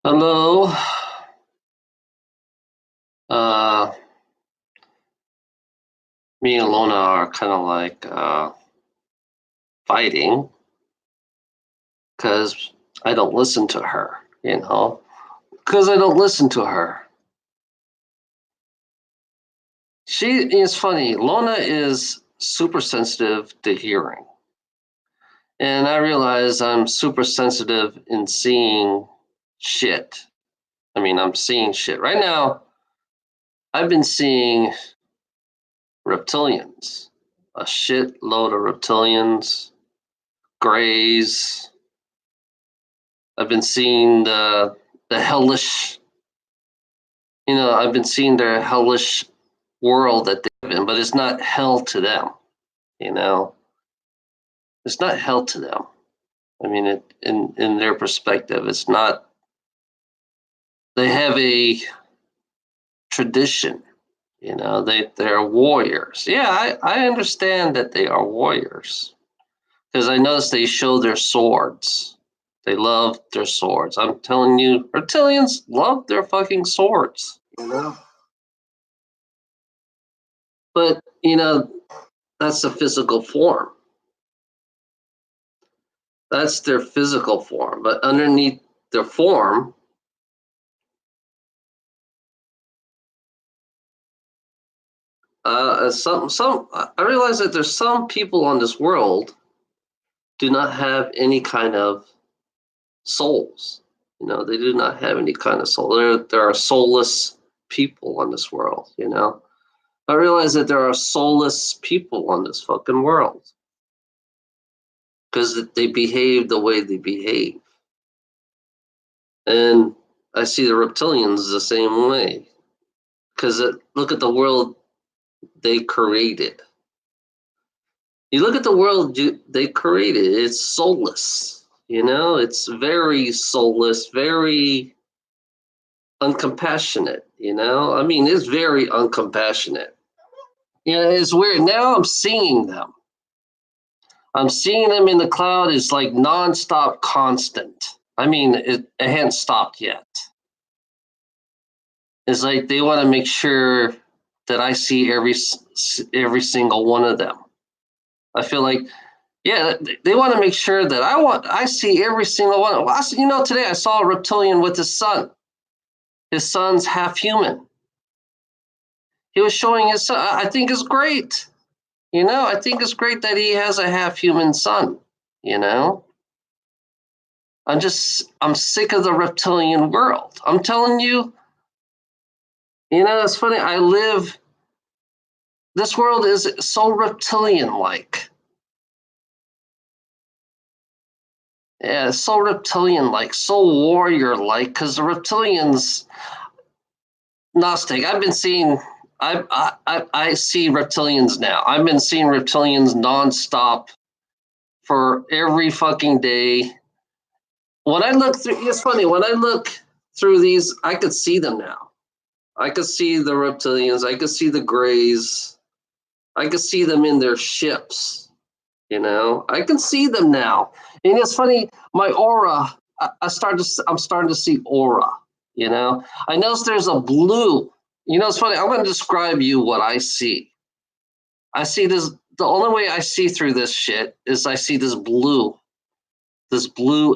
Hello. Uh, Me and Lona are kind of like fighting because I don't listen to her, because I don't listen to her. She is funny. Lona is super sensitive to hearing. And I realize I'm super sensitive in seeing shit. I'm seeing shit. Right now, I've been seeing reptilians, a shitload of reptilians, grays. I've been seeing the hellish, I've been seeing their hellish world that they live in, but it's not hell to them, you know. It's not hell to them. In their perspective, it's not. They have a tradition, they're warriors. Yeah, I understand that they are warriors because I noticed they show their swords. They love their swords. I'm telling you, reptilians love their fucking swords. But that's the physical form. That's their physical form. But underneath their form, I realize that there's some people on this world do not have any kind of souls. They do not have any kind of soul. There are soulless people on this world. I realize that there are soulless people on this fucking world because they behave the way they behave. And I see the reptilians the same way. Because look at the world they created. You look at the world they created, it's soulless. It's very soulless, very uncompassionate. It's very uncompassionate. It's weird. Now I'm seeing them. I'm seeing them in the cloud. It's like nonstop, constant. It hadn't stopped yet. It's like they want to make sure that I see every single one of them. I feel like, yeah, they want to make sure that I see every single one. Well, today I saw a reptilian with his son. His son's half human. He was showing his son. I think it's great. I think it's great that he has a half human son. I'm sick of the reptilian world. I'm telling you, it's funny. This world is so reptilian like. Yeah, so reptilian like, so warrior like, because the reptilians, Gnostic, I see reptilians now. I've been seeing reptilians nonstop for every fucking day. When I look through, it's funny, when I look through these, I could see them now. I could see the reptilians, I could see the grays, I could see them in their ships. I can see them now. And it's funny, my aura, I'm starting to see aura, I notice there's a blue. It's funny, I'm going to describe you what I see. I see this, the only way I see through this shit is I see this blue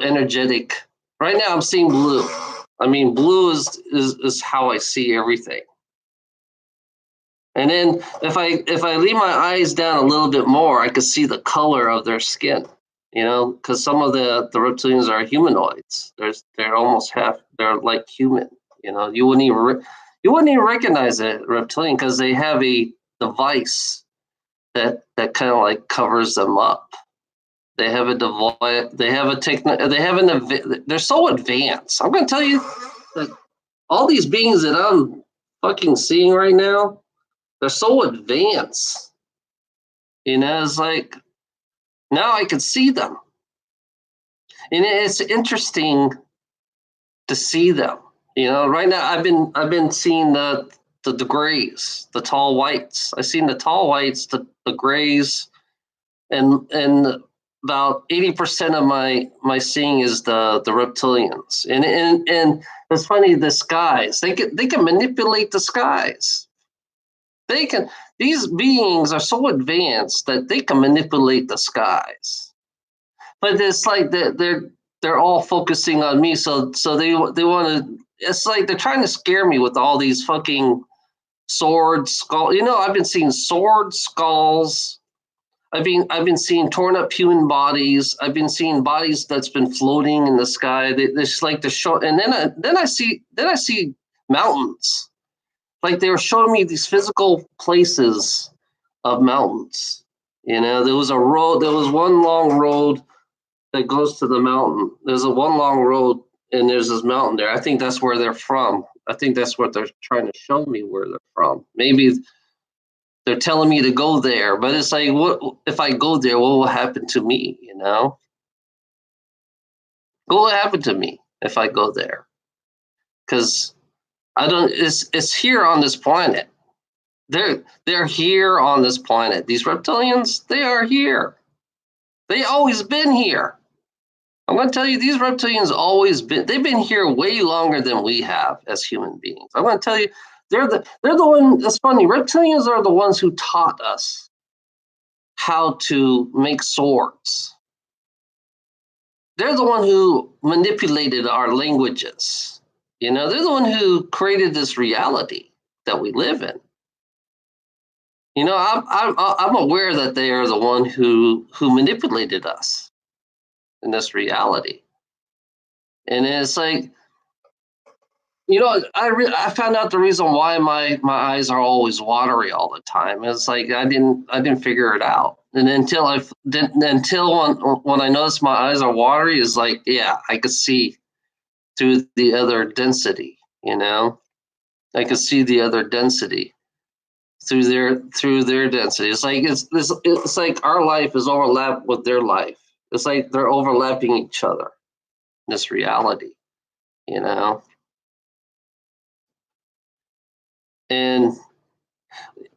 energetic. Right now I'm seeing blue. Blue is how I see everything. And then if I leave my eyes down a little bit more, I could see the color of their skin. Because some of the reptilians are humanoids. They're almost they're like human. You wouldn't even recognize a reptilian because they have a device that kind of like covers them up. They have a device. They have a they're so advanced. I'm going to tell you that all these beings that I'm fucking seeing right now, they're so advanced. It's like now I can see them. And it's interesting to see them. Right now I've been seeing the grays, the tall whites. I've seen the tall whites, the grays, and about 80% of my seeing is the reptilians, and it's funny, the skies, they can manipulate the skies. They can These beings are so advanced that they can manipulate the skies. But it's like they're all focusing on me, so they want to. It's like they're trying to scare me with all these fucking swords, skull. I've been seeing swords, skulls. I've been seeing torn up human bodies. I've been seeing bodies that's been floating in the sky. It's like the show, and then I see mountains. Like they were showing me these physical places of mountains. There was a road. There was one long road that goes to the mountain. There's a one long road, and there's this mountain there. I think that's where they're from. I think that's what they're trying to show me, where they're from. Maybe they're telling me to go there, but it's like, what if I go there? What will happen to me? What will happen to me if I go there? Because I don't. It's here on this planet. They're here on this planet. These reptilians, they are here. They always been here. I'm going to tell you, these reptilians they've been here way longer than we have as human beings. I'm going to tell you, they're the one. It's funny. Reptilians are the ones who taught us how to make swords. They're the one who manipulated our languages. They're the one who created this reality that we live in. I'm aware that they are the one who manipulated us in this reality. And it's like, I found out the reason why my eyes are always watery all the time. It's like I didn't figure it out, and until when I noticed my eyes are watery, is like, yeah, I could see through the other density. I could see the other density through their density. It's like it's like our life is overlapped with their life. It's like they're overlapping each other in this reality. You know. And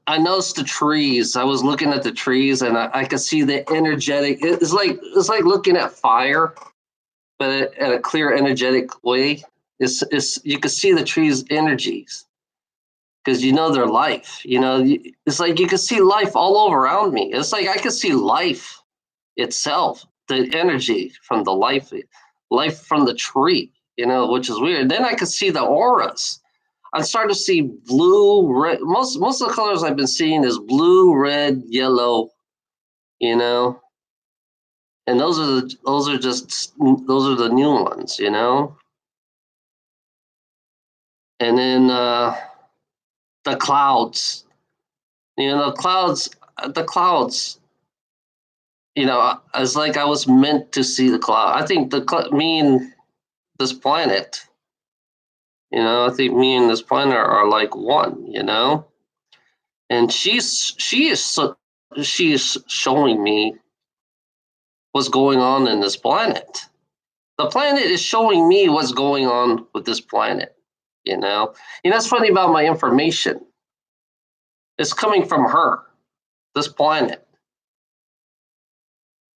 I noticed the trees. I was looking at the trees, and I could see the energetic. It's like looking at fire, but at a clear, energetic way. It's you can see the trees' energies because their life. It's like you can see life all over around me. It's like I can see life itself, the energy from the life from the tree. Which is weird. Then I could see the auras. I started to see blue, red. Most of the colors I've been seeing is blue, red, yellow, and those are the new ones, And then the clouds, the clouds. It's like I was meant to see the cloud. I think me and this planet. I think me and this planet are like one. And she is showing me what's going on in this planet. The planet is showing me what's going on with this planet. That's funny about my information. It's coming from her, this planet.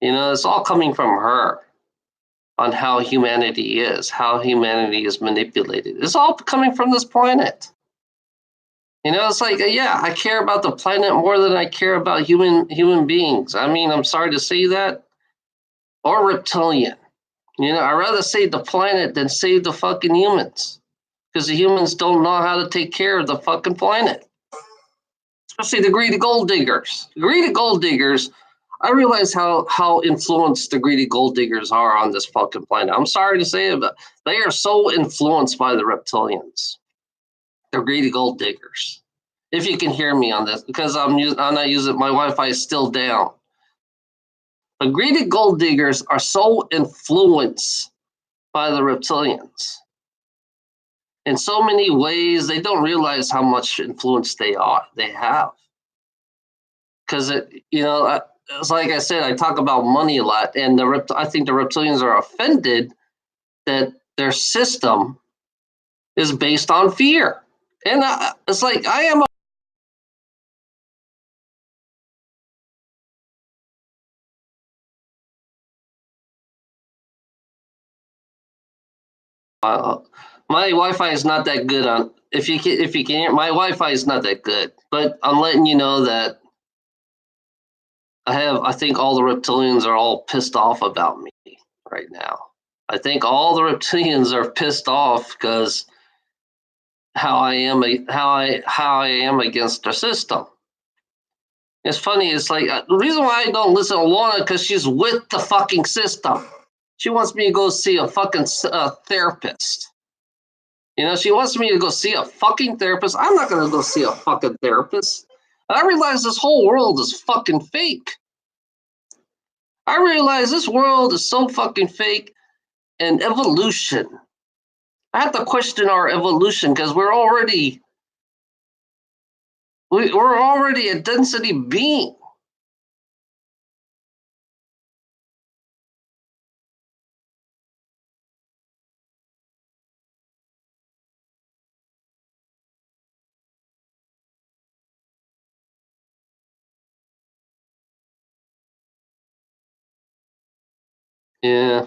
It's all coming from her on how humanity is manipulated. It's all coming from this planet. It's like, yeah, I care about the planet more than I care about human beings. I mean, I'm sorry to say that. Or reptilian. I'd rather save the planet than save the fucking humans. Because the humans don't know how to take care of the fucking planet. Especially the greedy gold diggers. The greedy gold diggers, I realize how influenced the greedy gold diggers are on this fucking planet. I'm sorry to say it, but they are so influenced by the reptilians. The greedy gold diggers. If you can hear me on this, because I'm not using, my Wi-Fi is still down. The greedy gold diggers are so influenced by the reptilians in so many ways. They don't realize how much influence they have. Because it's like I said, I talk about money a lot, and I think the reptilians are offended that their system is based on fear. And it's like, I am My Wi-Fi is not that good on. If you can, my Wi-Fi is not that good. But I'm letting you know that I think all the reptilians are all pissed off about me right now. I think all the reptilians are pissed off because how I am against their system. It's funny. It's like the reason why I don't listen to Lorna because she's with the fucking system. She wants me to go see a fucking therapist. You know, she wants me to go see a fucking therapist. I'm not going to go see a fucking therapist. I realize this whole world is fucking fake. I realize this world is so fucking fake. And evolution. I have to question our evolution because we're already a density being. Yeah.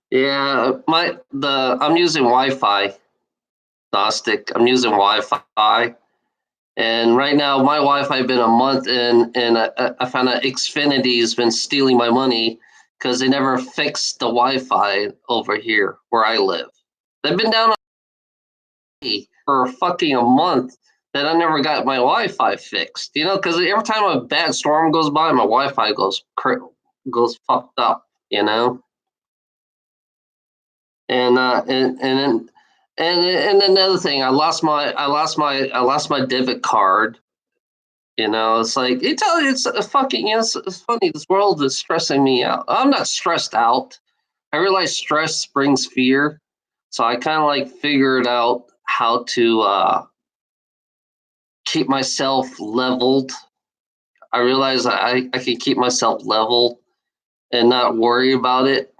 Yeah. I'm using Wi-Fi, Gnostic. I'm using Wi-Fi. And right now, my Wi-Fi been a month in, and I found out Xfinity has been stealing my money because they never fixed the Wi-Fi over here where I live. They've been down on me for fucking a month that I never got my Wi-Fi fixed. You know, because every time a bad storm goes by, my Wi-Fi goes fucked up. You know, and another thing, I lost my debit card. You know, it's like it's a fucking. You know, it's funny. This world is stressing me out. I'm not stressed out. I realize stress brings fear, so I kind of like figured out how to keep myself leveled. I realize I can keep myself leveled and not worry about it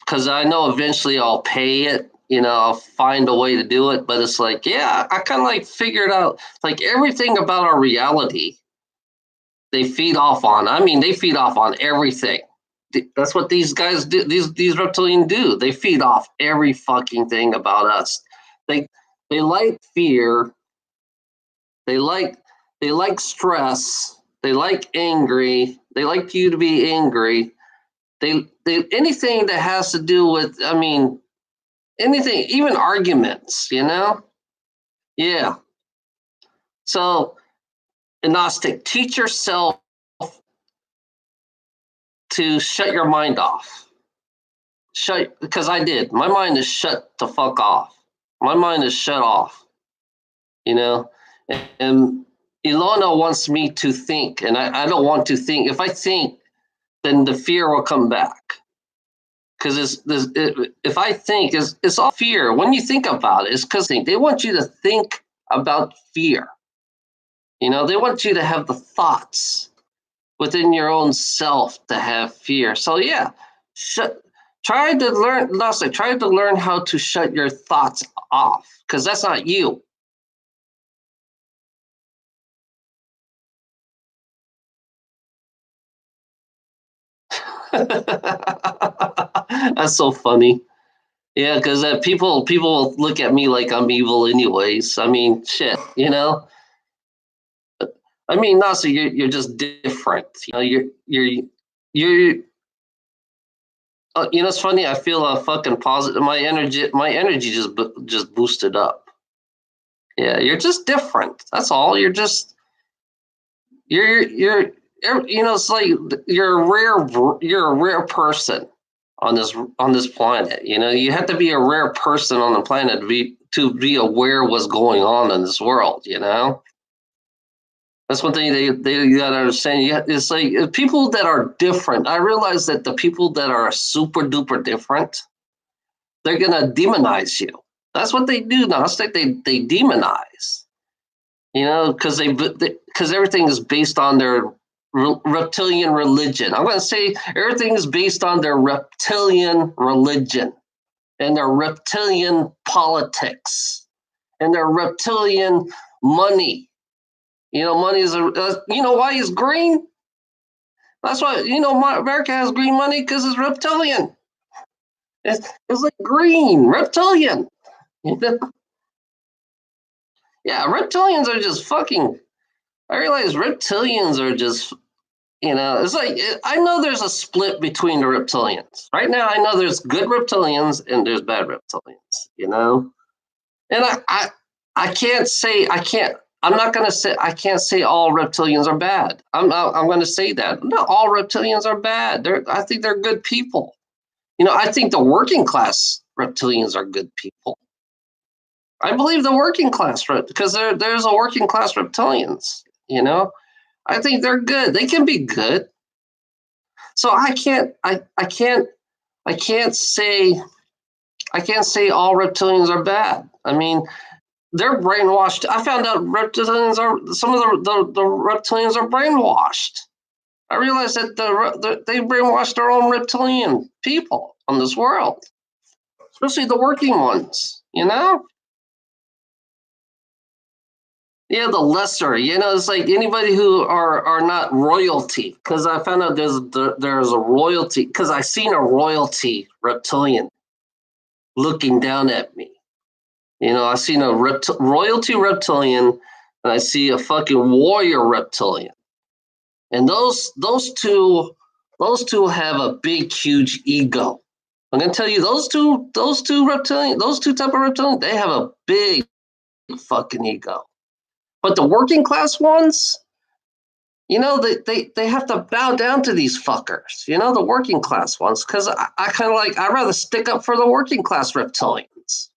because I know eventually I'll pay it. You know, I'll find a way to do it. But it's like, yeah, I kind of like figured out like everything about our reality they feed off on. I mean, they feed off on everything. That's what these guys do. These reptilian do. They feed off every fucking thing about us. They they like fear. They like they like stress. They like angry. They like you to be angry. They anything that has to do with. I mean, anything, even arguments. You know. Yeah. So, agnostic, teach yourself to shut your mind off. Shut, because I did. My mind is shut the fuck off. My mind is shut off. You know, and Ilona wants me to think, and I don't want to think. If I think, then the fear will come back. Because if I think, it's all fear. When you think about it, it's because they want you to think about fear. You know, they want you to have the thoughts within your own self to have fear. So yeah, shut. Try to learn. Lastly, try to learn how to shut your thoughts off because that's not you. That's so funny. Yeah, because people look at me like I'm evil, anyways. I mean, shit, you know. I mean, honestly, you're just different. You know, you're. You know, it's funny. I feel a fucking positive. My energy just boosted up. Yeah, you're just different. That's all. You're you know, it's like you're a rare person on this planet. You know, you have to be a rare person on the planet to be aware of what's going on in this world. You know, that's one thing they you gotta understand. It's like people that are different. I realize that the people that are super duper different, they're gonna demonize you. That's what they do now. It's like they demonize. You know, because everything is based on their reptilian religion. I'm going to say everything is based on their reptilian religion and their reptilian politics and their reptilian money. You know, money is you know why is green? That's why, America has green money because it's reptilian. It's like green, reptilian. You know? Yeah, reptilians are just fucking. I realize reptilians are just, it's like, I know there's a split between the reptilians. Right now, I know there's good reptilians and there's bad reptilians. And I can't say, I'm not going to say, I can't say all reptilians are bad. I'm going to say that. Not all reptilians are bad. I think they're good people. I think the working class reptilians are good people. I believe the working class, because there's a working class reptilians, I think they're good. They can be good. So I can't say all reptilians are bad. I mean, they're brainwashed. I found out some of the reptilians are brainwashed. I realized that they brainwashed their own reptilian people on this world, especially the working ones. Yeah, the lesser. It's like anybody who are not royalty. Because I found out there's a royalty. Because I seen a royalty reptilian looking down at me. I seen a royalty reptilian, and I see a fucking warrior reptilian, and those two have a big, huge ego. I'm gonna tell you, those two reptilian, those two type of reptilian, they have a big fucking ego. But the working class ones, they have to bow down to these fuckers. The working class ones, because I kind of like, I'd rather stick up for the working class reptilians.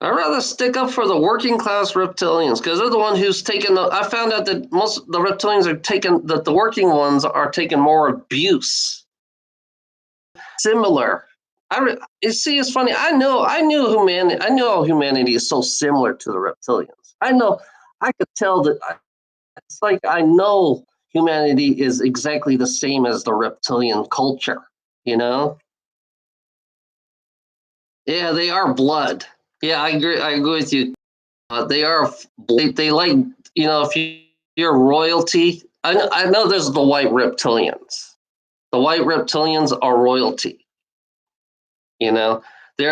I'd rather stick up for the working class reptilians because they're the one who's taken I found out that most of the reptilians that the working ones are taking more abuse. Similar. You see, it's funny. I knew humanity is so similar to the reptilians. I could tell that. It's like I know humanity is exactly the same as the reptilian culture. Yeah, they are blood. Yeah, I agree. I agree with you. They are. They like, if you're royalty. I know there's the white reptilians. The white reptilians are royalty. They're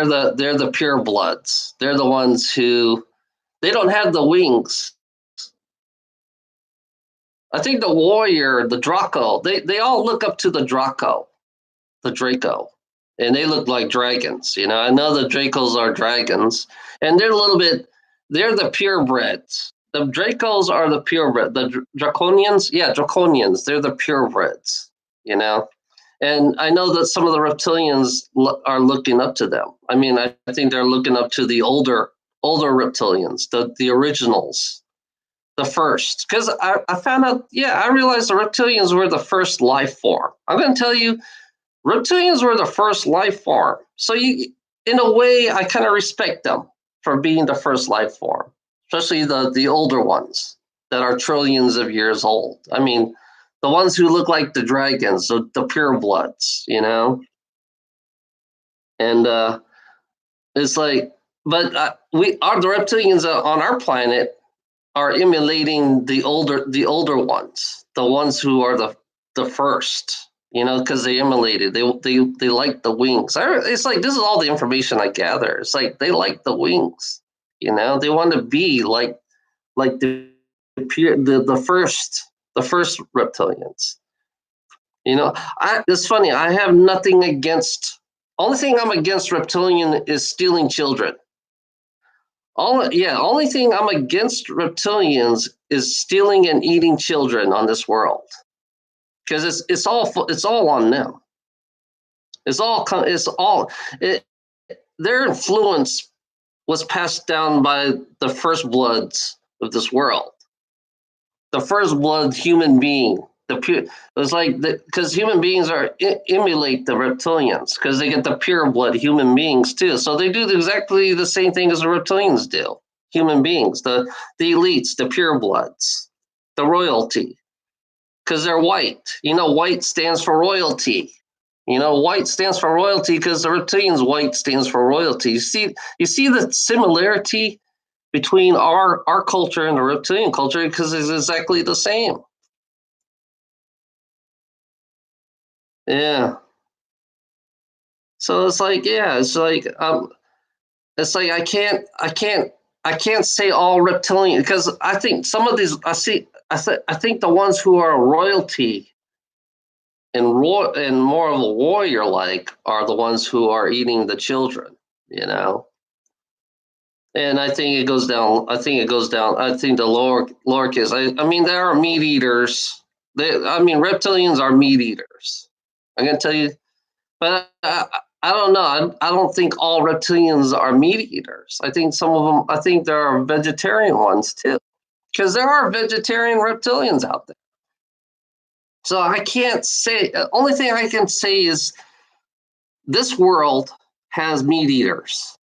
the pure bloods. They're the ones who they don't have the wings. I think the warrior, the Draco, they all look up to the Draco, and they look like dragons. I know the Dracos are dragons, and they're they're the purebreds. The Dracos are the purebred. The Draconians, yeah, Draconians, they're the purebreds. And I know that some of the reptilians are looking up to them. I mean, I think they're looking up to the older reptilians, the originals, the first. Because I found out, I realized the reptilians were the first life form. I'm going to tell you, reptilians were the first life form. So in a way, I kind of respect them for being the first life form, especially the older ones that are trillions of years old. I mean, the ones who look like the dragons, the purebloods, and it's like, but the reptilians on our planet are emulating the older ones, the ones who are the first, because they emulated, they like the wings. It's like, this is all the information I gather. It's like they like the wings, they want to be like the first reptilians. It's funny. I have nothing against. Only thing I'm against reptilian is stealing children. Only thing I'm against reptilians is stealing and eating children on this world, because it's all on them. Their influence was passed down by the first bloods of this world. The first blood human being. It was like, because human beings emulate the reptilians, because they get the pure blood human beings too. So they do exactly the same thing as the reptilians do. Human beings, the elites, the pure bloods, the royalty, because they're white. White stands for royalty. White stands for royalty because the reptilians' white stands for royalty. You see the similarity between our culture and the reptilian culture because it's exactly the same. Yeah. So it's like, yeah, it's like I can't say all reptilian because I think some of these I think the ones who are royalty and more of a warrior like are the ones who are eating the children, you know. And I think it goes down. I think it goes down. I think the lower kids. I mean, there are meat eaters. I mean, reptilians are meat eaters. I'm gonna tell you, but I don't know. I don't think all reptilians are meat eaters. I think some of them. I think there are vegetarian ones too, because there are vegetarian reptilians out there. So I can't say. Only thing I can say is this world has meat eaters.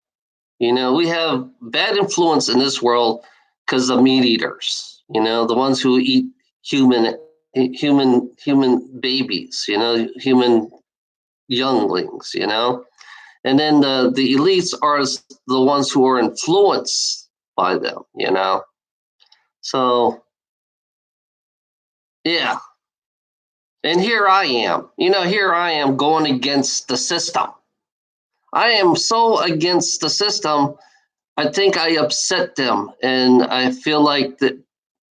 You know, we have bad influence in this world because of meat eaters. You know, the ones who eat human babies. You know, human younglings. You know, and then the elites are the ones who are influenced by them. You know, so yeah. And here I am. You know, here I am going against the system. I am so against the system. I think I upset them, and I feel like that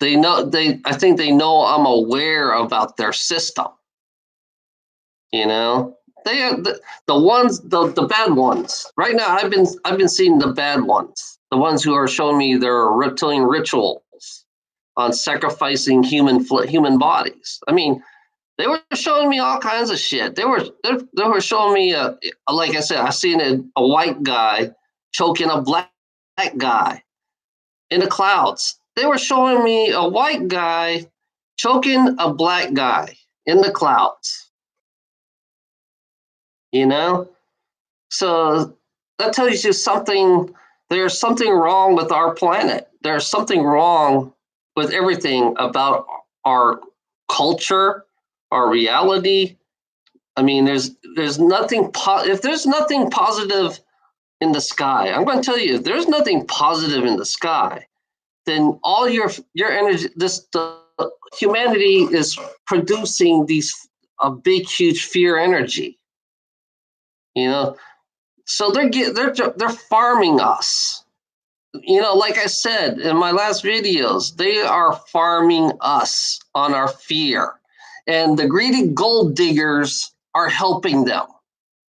they know they. I think they know I'm aware about their system. You know, they are the ones, the bad ones. Right now, I've been seeing the bad ones, the ones who are showing me their reptilian rituals on sacrificing human bodies. I mean, they were showing me all kinds of shit. They were showing me like I said, I seen a white guy choking a black guy in the clouds. They were showing me a white guy choking a black guy in the clouds, you know? So that tells you something. There's something wrong with our planet. There's something wrong with everything about our culture, our reality. I mean, there's nothing if there's nothing positive in the sky. I'm going to tell you, if there's nothing positive in the sky, then all your energy, the humanity is producing these a big huge fear energy. You know, so they're farming us. You know, like I said in my last videos, they are farming us on our fear, and the greedy gold diggers are helping them.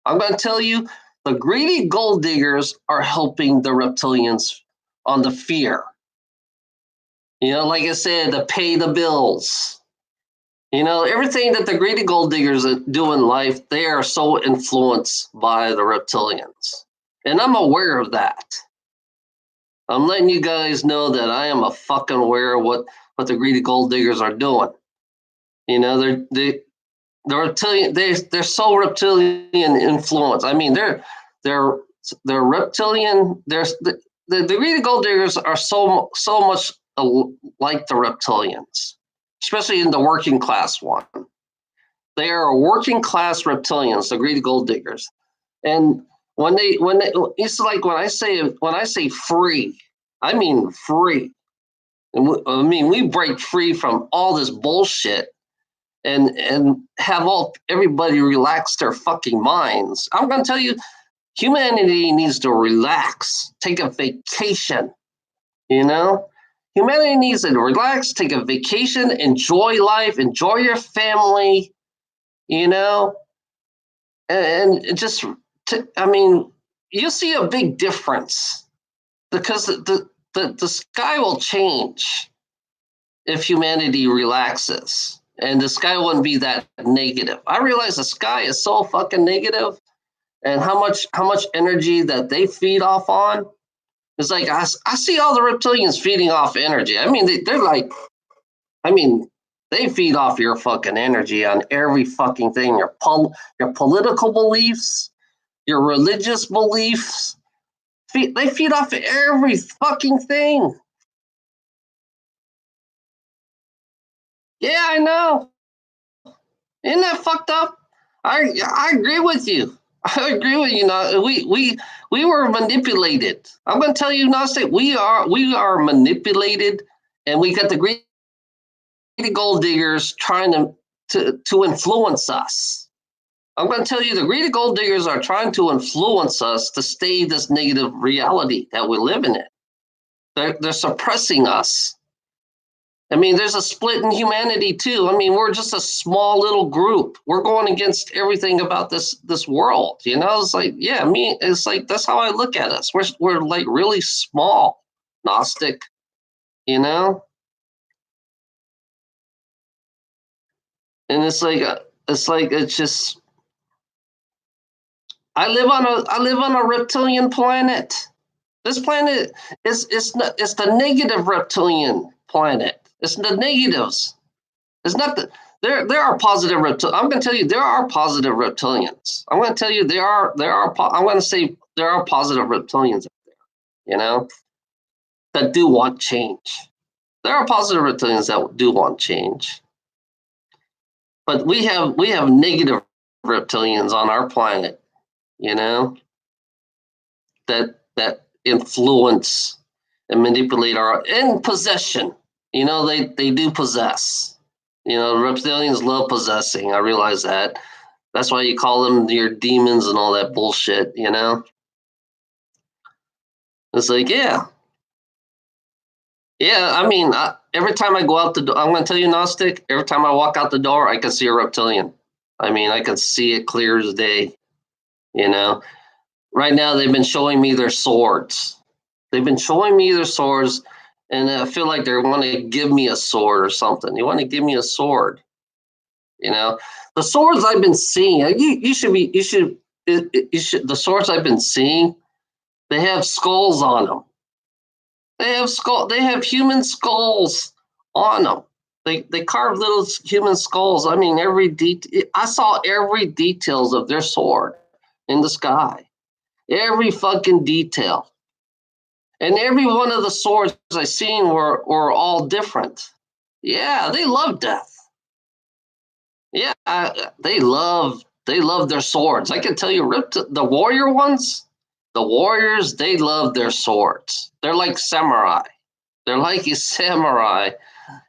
I'm going to tell you, the greedy gold diggers are helping the reptilians on the fear. You know, like I said, to pay the bills. You know, everything that the greedy gold diggers do in life, they are so influenced by the reptilians. And I'm aware of that. I'm letting you guys know that I am a fucking aware of what the greedy gold diggers are doing. You know, they're reptilian. They're so reptilian influence. I mean, they're reptilian. The greedy gold diggers are so much like the reptilians, especially in the working class one. They are working class reptilians, the greedy gold diggers, and when they it's like when I say free, I mean free. And I mean we break free from all this bullshit and have everybody relax their fucking minds. I'm going to tell you, humanity needs to relax, take a vacation. You know, humanity needs to relax, take a vacation, enjoy life, enjoy your family. You know, and just I mean, you'll see a big difference because the sky will change if humanity relaxes. And the sky wouldn't be that negative. I realize the sky is so fucking negative, and how much energy that they feed off on. It's like I see all the reptilians feeding off energy. I mean, they're like, I mean, they feed off your fucking energy on every fucking thing. Your political beliefs, your religious beliefs. They feed off every fucking thing. Yeah, I know. Isn't that fucked up? I agree with you. I agree with you. We were manipulated. I'm going to tell you, Gnostic, we are manipulated, and we got the greedy gold diggers trying to influence us. I'm going to tell you, the greedy gold diggers are trying to influence us to stay this negative reality that we live in. They're suppressing us. I mean, there's a split in humanity too. I mean, we're just a small little group. We're going against everything about this world. It's like, yeah, it's like that's how I look at us. We're like really small, Gnostic. You know, and it's just I live on a reptilian planet. This planet it's the negative reptilian planet. It's the negatives. It's not the there are positive reptilians. I'm going to tell you there are positive reptilians. I'm going to tell you I'm going to say there are positive reptilians out there, that do want change. There are positive reptilians that do want change. But we have negative reptilians on our planet, you know, that influence and manipulate our in possession. They do possess. Reptilians love possessing. I realize that. That's why you call them your demons and all that bullshit. It's like, yeah, yeah. I mean, every time I go out the door, I'm going to tell you, Gnostic. Every time I walk out the door, I can see a reptilian. I mean, I can see it clear as day. You know, right now they've been showing me their swords. They've been showing me their swords, and I feel like they want to give me a sword or something. They want to give me a sword. The swords I've been seeing. The swords I've been seeing. They have skulls on them. They have human skulls on them. They carve little human skulls. I mean, I saw every details of their sword in the sky. Every fucking detail. And every one of the swords I seen were all different. Yeah, they love death. Yeah, they love their swords. I can tell you, the warrior ones, the warriors, they love their swords. They're like samurai. They're like a samurai,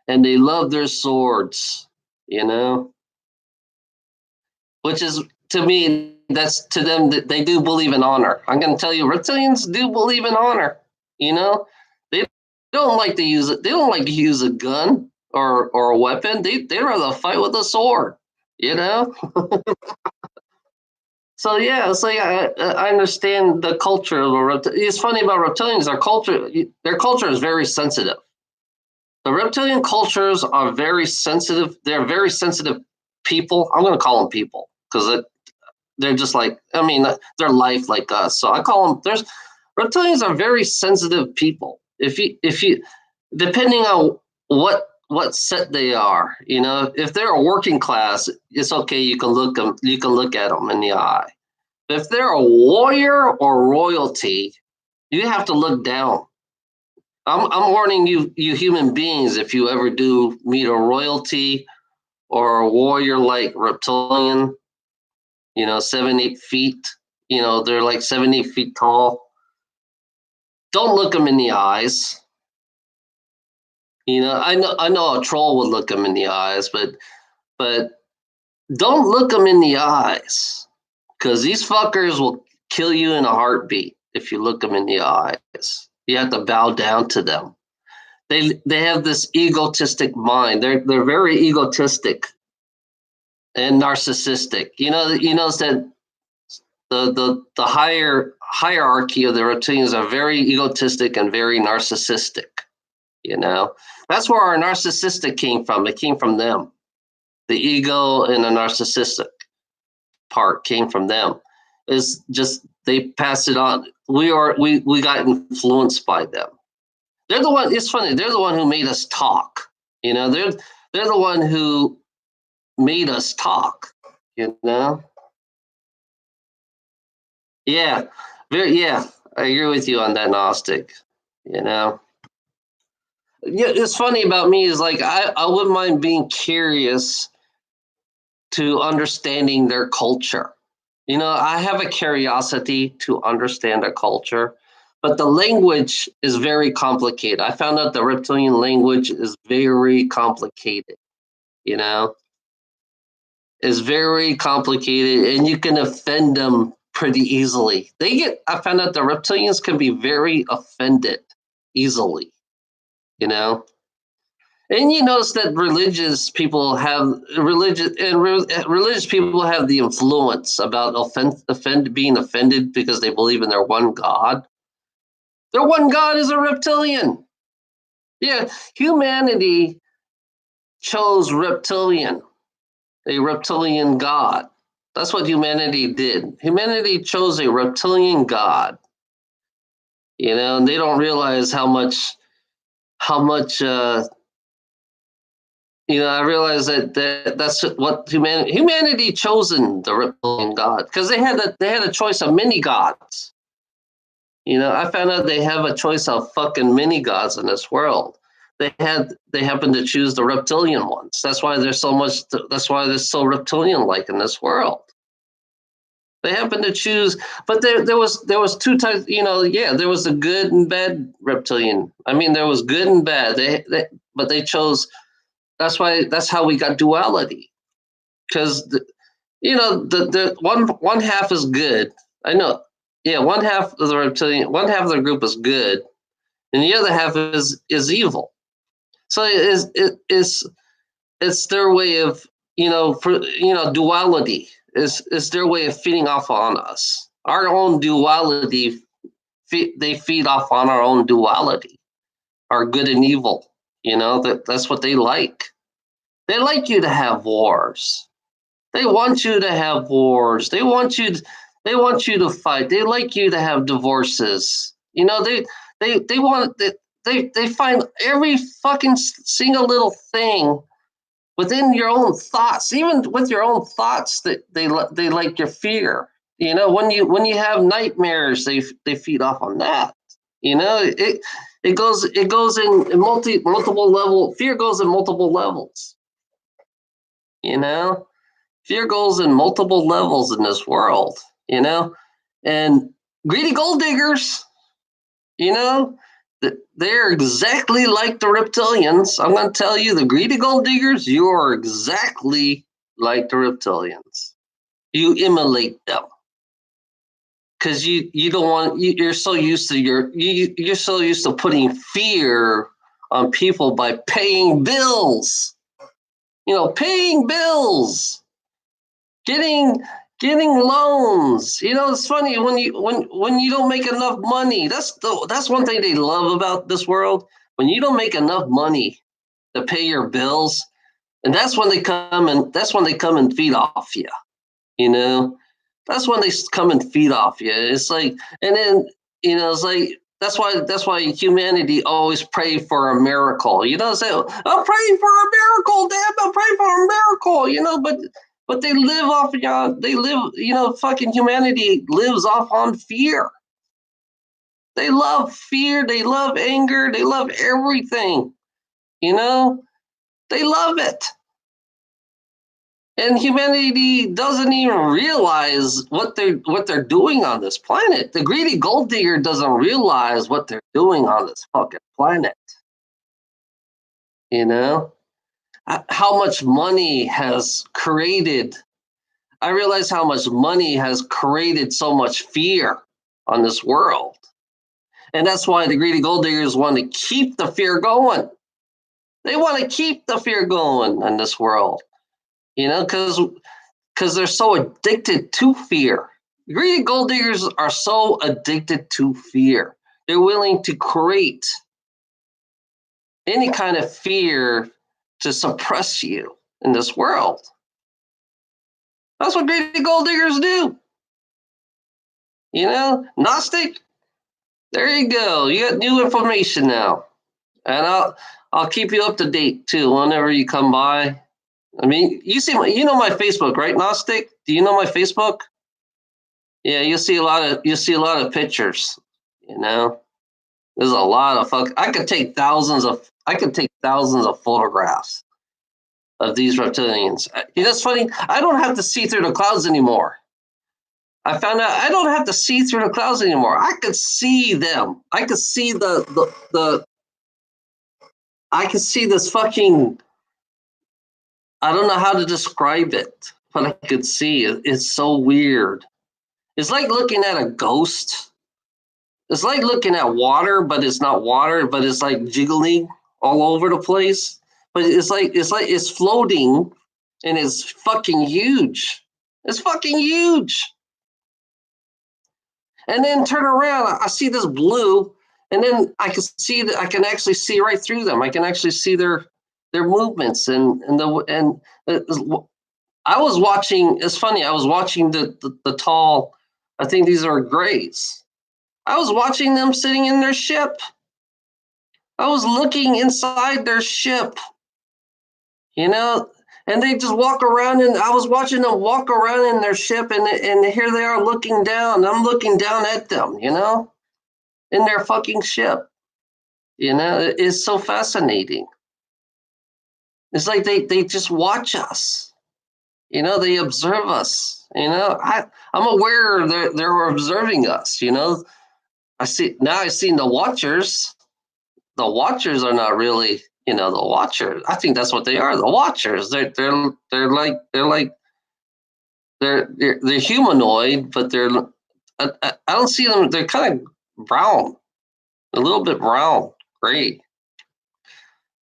and they love their swords. You know, which is to me, that's to them that they do believe in honor. I'm going to tell you, reptilians do believe in honor. They don't like to use it. They don't like to use a gun or a weapon. They rather fight with a sword. You know. So yeah, it's like I understand the culture of a reptilian. It's funny about reptilians. Their culture is very sensitive. The reptilian cultures are very sensitive. They're very sensitive people. I'm going to call them people because they're just like, I mean, they're life like us. So I call them. Reptilians are very sensitive people. If you, depending on what set they are, if they're a working class, it's okay. You can look them. You can look at them in the eye. But if they're a warrior or royalty, you have to look down. I'm warning you human beings, if you ever do meet a royalty or a warrior like reptilian, 7, 8 feet, they're like 7, 8 feet tall. Don't look them in the eyes. I know a troll would look them in the eyes, but don't look them in the eyes, because these fuckers will kill you in a heartbeat if you look them in the eyes. You have to bow down to them. They have this egotistic mind. They're very egotistic and narcissistic. That the hierarchy of the reptilians are very egotistic and very narcissistic. That's where our narcissistic came from. It came from them. The ego and the narcissistic part came from them. It's just they passed it on. We got influenced by them. They're the one. It's funny. They're the one who made us talk. They're the one who made us talk. Yeah, yeah. I agree with you on that, Gnostic. Yeah, it's funny about me is like I wouldn't mind being curious to understanding their culture. I have a curiosity to understand their culture, but the language is very complicated. I found out the reptilian language is very complicated, you know, is very complicated, and you can offend them pretty easily. I found out the reptilians can be very offended easily, you know. And you notice that religious people have the influence about being offended because they believe in their one God. Their one God is a reptilian. Yeah, humanity chose a reptilian God. That's what humanity did. Humanity chose a reptilian God. And they don't realize how much. I realize that's what humanity chosen the reptilian God, because they had a choice of many gods. I found out they have a choice of fucking many gods in this world. They happen to choose the reptilian ones. That's why there's so much. That's why they're so reptilian like in this world. They happen to choose, but there was two types. Yeah, there was the good and bad reptilian. I mean, there was good and bad. But they chose. That's how we got duality, because the one half is good. I know. Yeah, one half of the reptilian, one half of the group is good, and the other half is evil. So it's their way of duality is their way of feeding off on us. Our own duality, they feed off on our own duality, our good and evil. That's what they like. They like you to have wars. They want you to have wars. They want you to fight. They like you to have divorces. They find every fucking single little thing within your own thoughts, even with your own thoughts, that they like your fear. When you have nightmares, they feed off on that. It goes in multiple level. Fear goes in multiple levels. You know, fear goes in multiple levels in this world. And greedy gold diggers. They're exactly like the reptilians. I'm going to tell you, the greedy gold diggers, you are exactly like the reptilians. You emulate them because you don't want you're so used to you're so used to putting fear on people by paying bills. Paying bills, getting getting loans. It's funny when you don't make enough money. That's one thing they love about this world. When you don't make enough money to pay your bills, and that's when they come and feed off you. You know, that's when they come and feed off you. It's like, and then it's like that's why humanity always pray for a miracle. Say, I'm praying for a miracle, Dad. I'm praying for a miracle. But they live off, they live, fucking humanity lives off on fear. They love fear. They love anger. They love everything. They love it. And humanity doesn't even realize what they're doing on this planet. The greedy gold digger doesn't realize what they're doing on this fucking planet. You know how much money has created. I realize how much money has created so much fear on this world, and that's why the greedy gold diggers want to keep the fear going. They want to keep the fear going in this world. Because they're so addicted to fear. Greedy gold diggers are so addicted to fear. They're willing to create any kind of fear to suppress you in this world. That's what greedy gold diggers do. Gnostic, there you go. You got new information now. And I'll keep you up to date too whenever you come by. I mean, you know my Facebook, right, Gnostic? Do you know my Facebook? Yeah, you'll see a lot of pictures. There's a lot of fuck. I could take thousands of photographs of these reptilians. It's funny. I don't have to see through the clouds anymore. I found out I don't have to see through the clouds anymore. I could see them. I could see the I could see this fucking, I don't know how to describe it, but I could see it. It's so weird. It's like looking at a ghost. It's like looking at water, but it's not water, but it's like jiggling all over the place. But it's floating and it's fucking huge. It's fucking huge. And then turn around, I see this blue, and then I can see that I can actually see right through them. I can actually see their movements and I was watching. It's funny. I was watching the tall. I think these are grays. I was watching them sitting in their ship. I was looking inside their ship, you know, and they just walk around, and I was watching them walk around in their ship, and here they are looking down. I'm looking down at them, in their fucking ship. It's so fascinating. It's like they just watch us. They observe us. I'm aware they're observing us. I've seen the watchers. The watchers are not really, the watchers. I think that's what they are. The watchers. They're humanoid, but I don't see them. They're kind of brown, a little bit brown, gray.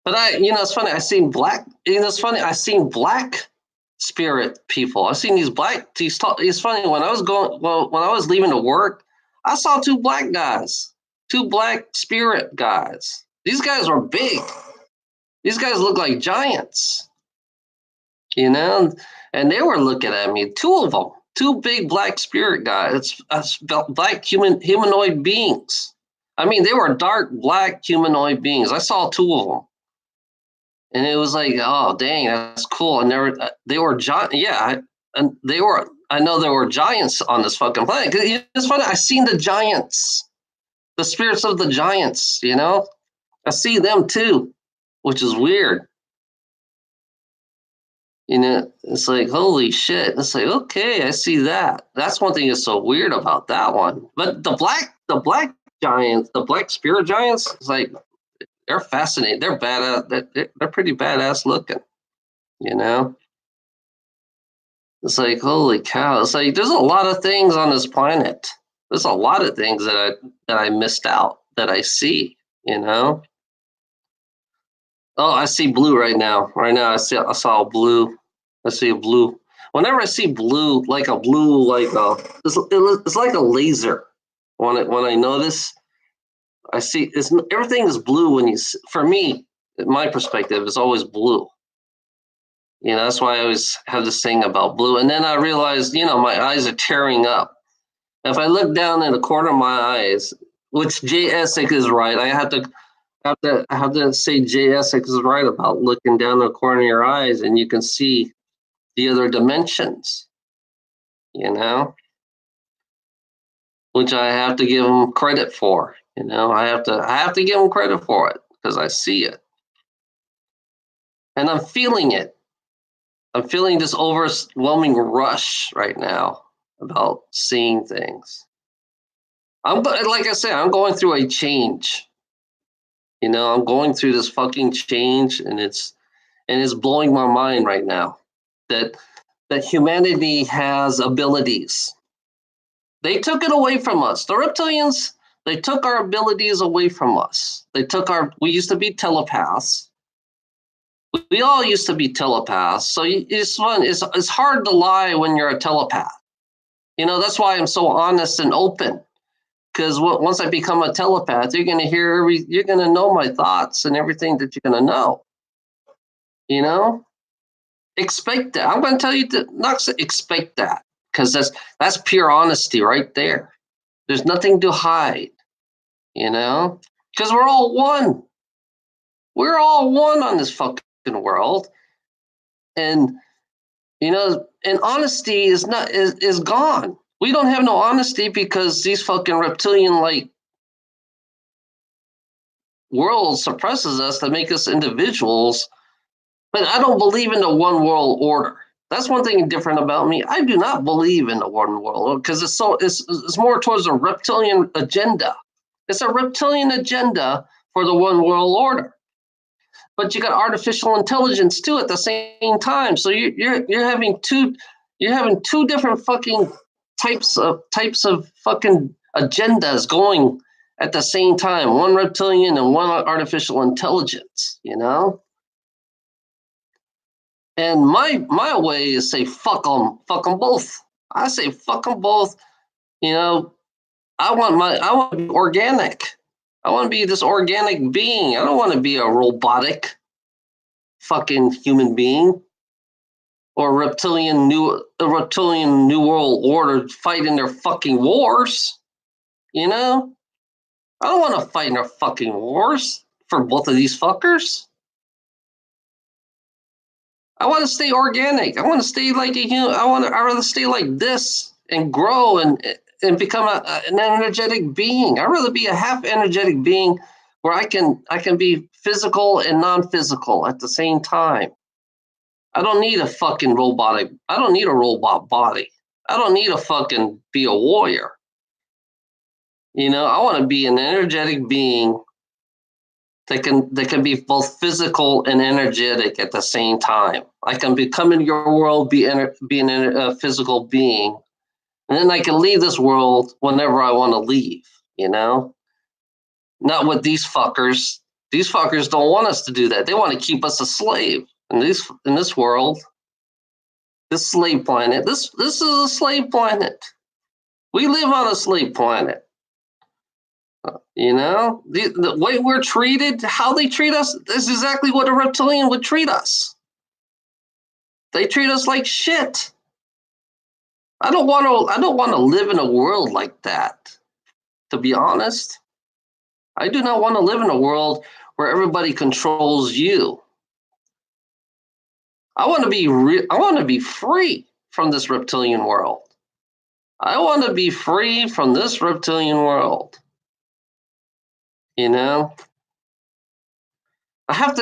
But it's funny. I seen black. It's funny. I seen black spirit people. I seen these black. It's funny when I was when I was leaving to work, I saw two black guys, two black spirit guys. These guys were big. These guys look like giants, and they were looking at me. Two of them, two big black spirit guys. It's black humanoid beings. I mean, they were dark black humanoid beings. I saw two of them. And it was like, oh, dang, that's cool. And they were giant. Yeah. And I know there were giants on this fucking planet. Cause it's funny. I seen the giants, the spirits of the giants, I see them too, which is weird. It's like, holy shit. It's like, okay, I see that. That's one thing that's so weird about that one. But the black giants, the black spirit giants, it's like, they're fascinating. They're badass. They're pretty badass looking, It's like, holy cow. It's like, there's a lot of things on this planet. There's a lot of things that I missed out that I see, Oh, I see blue right now. Right now, I saw a blue. I see a blue. Whenever I see blue, like a blue, it's like a laser. When I notice, I see everything is blue for me, my perspective is always blue. That's why I always have this thing about blue. And then I realized, my eyes are tearing up. If I look down in the corner of my eyes, which Jay Essex is right, I have to say Jay Essex is right about looking down the corner of your eyes and you can see the other dimensions, which I have to give him credit for. I have to give him credit for it because I see it. And I'm feeling it. I'm feeling this overwhelming rush right now about seeing things. Like I said, I'm going through a change. I'm going through this fucking change, and it's blowing my mind right now that humanity has abilities. They took it away from us. The reptilians, they took our abilities away from us. We used to be telepaths. We all used to be telepaths. So it's fun. It's hard to lie when you're a telepath. That's why I'm so honest and open. Because once I become a telepath, you're going to you're going to know my thoughts and everything that you're going to know. Expect that. I'm going to tell you to not expect that, because that's pure honesty right there. There's nothing to hide, because we're all one. We're all one on this fucking world. And, and honesty is gone. We don't have no honesty because these fucking reptilian world suppresses us to make us individuals. But I don't believe in the one world order. That's one thing different about me. I do not believe in the one world because it's more towards a reptilian agenda. It's a reptilian agenda for the one world order. But you got artificial intelligence too at the same time. So you're having two different fucking types of fucking agendas going at the same time. One reptilian and one artificial intelligence. And my way is say fuck them both. I say fuck them both. I want to be organic. I want to be this organic being. I don't want to be a robotic fucking human being or a reptilian new world order fighting their fucking wars. I don't want to fight in their fucking wars for both of these fuckers. I want to stay organic. I want to stay like a human. I'd rather stay like this and grow and become an energetic being. I'd rather be a half energetic being where I can be physical and non-physical at the same time. I don't need a fucking robotic. I don't need a robot body. I don't need to fucking be a warrior. I want to be an energetic being that can be both physical and energetic at the same time. I can come into your world, be a physical being, and then I can leave this world whenever I want to leave. Not with these fuckers. These fuckers don't want us to do that. They want to keep us a slave in this world. This slave planet. This is a slave planet. We live on a slave planet. The way we're treated, how they treat us, is exactly what a reptilian would treat us. They treat us like shit. I don't want to live in a world like that. To be honest, I do not want to live in a world where everybody controls you. I want to be free from this reptilian world. I want to be free from this reptilian world. I have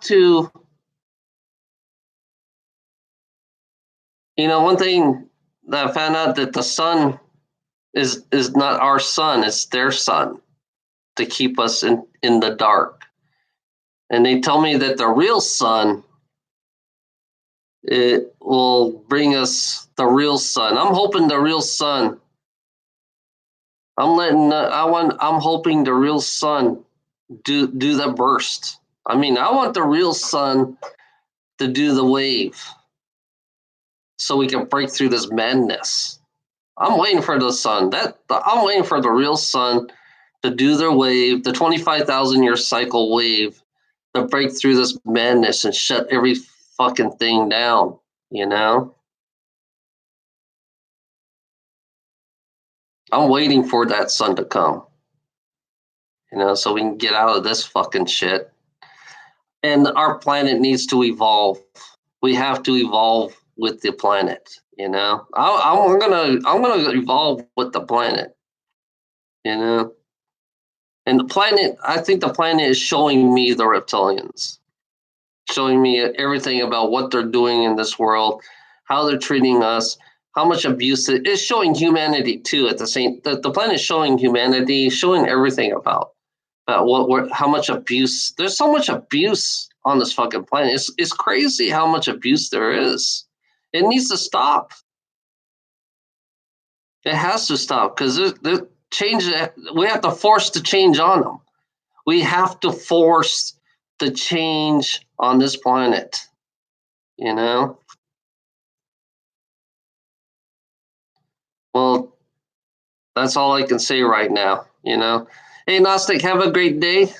to. One thing that I found out that the sun is not our sun; it's their sun to keep us in the dark. And they tell me that the real sun, it will bring us the real sun. I'm hoping the real sun. I'm hoping the real sun do the burst. I want the real sun to do the wave, so we can break through this madness. I'm waiting for the sun. I'm waiting for the real sun to do their wave, the 25,000 year cycle wave, to break through this madness and shut every fucking thing down. I'm waiting for that sun to come. So we can get out of this fucking shit. And our planet needs to evolve. We have to evolve with the planet. I'm gonna evolve with the planet. And the planet, I think the planet is showing me the reptilians, showing me everything about what they're doing in this world, how they're treating us, how much abuse it's showing humanity too. At the same, the planet is showing humanity, showing everything about how much abuse. There's so much abuse on this fucking planet. It's crazy how much abuse there is. It needs to stop. It has to stop because the change. We have to force the change on them. We have to force the change on this planet. Well, that's all I can say right now. Hey, Gnostic, have a great day.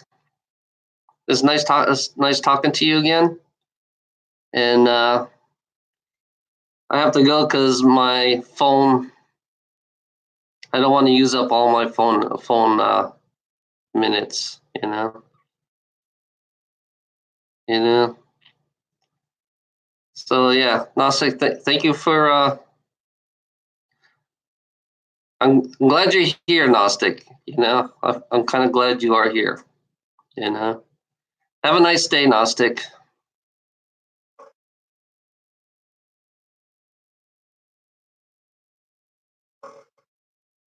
It's nice talking to you again. And I have to go because my phone. I don't want to use up all my phone minutes. So yeah, Gnostic, thank you for. I'm glad you're here, Gnostic. I'm kind of glad you are here. Have a nice day, Gnostic.